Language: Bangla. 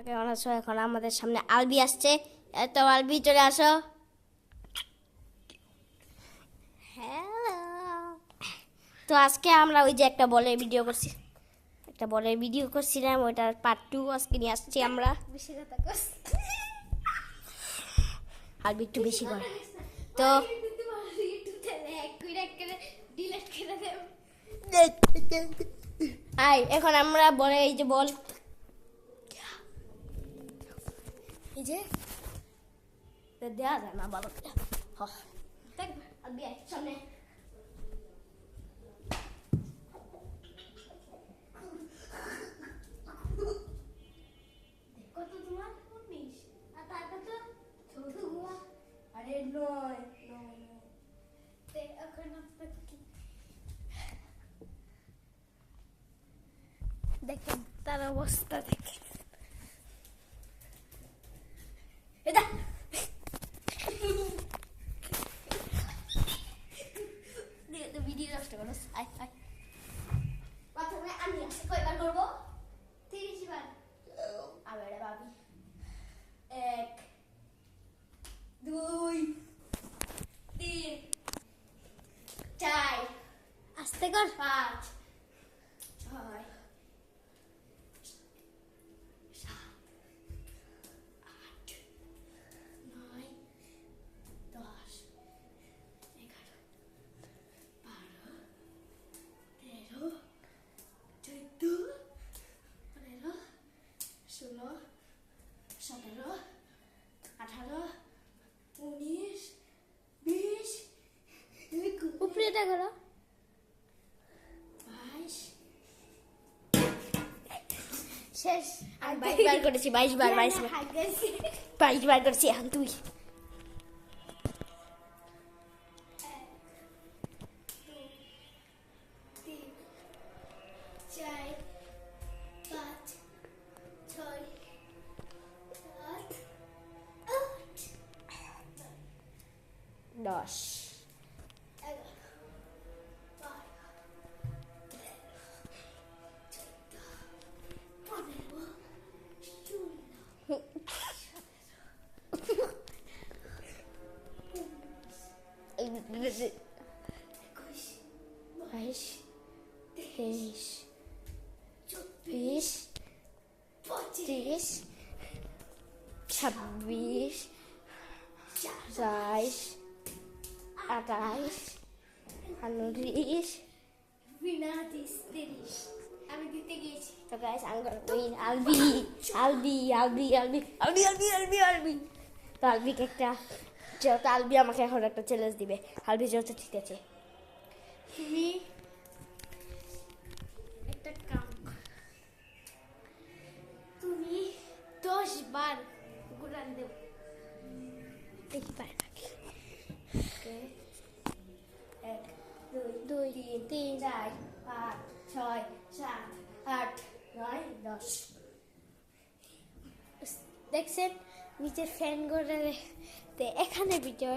কেমন আছো? এখন আমাদের সামনে আলবি আসছে। এত আলবি চলে আসো। হ্যালো। তো আজকে আমরা ওই যে একটা বলের ভিডিও করছিলাম, ওইটার পার্ট 2 আজকে নিয়ে আসছি আমরা। বেশি কথা কস। আলবি একটু বেশি করে তো এখন আমরা বলে এই যে বল এই যে দেওয়া যায় না বাবা। সামনে কত তোমার 19 আর তার কত 14 আরে নয় তে এখন আপনাকে দেখেন তার অবস্থা দেখেন। এটা ভিডিও নষ্ট করো। প্রথমে আমি আসতে কয়বার করবো? 30 বার। আবার ভাবি 1 2 3 4 আস্তে কর। 5 6 17 18 19 20 উপরেটা করো। 22 শেষ। আমি 22 বার করেছি। 22 বার করেছি। এখন তুই দশ বাইশ 23 24 25 26 27 28 29 আমি দিতে গিয়েছি। তো গাইস আঙ্গার উইন আলবি তো আলবিকে একটা যেহেতু আলবি আমাকে এখন একটা চ্যালেঞ্জ দিবে। আলবি যেহেতু ঠিক আছে, তুমি একটা কাম, তুমি 10 বার ঘুরান দেব। দেখি পারে নাকি। 1 2 3 4 5 6 7 8 9 10 দেখছেন নিচের ফ্যান ঘুরে। এখানে ভিডিও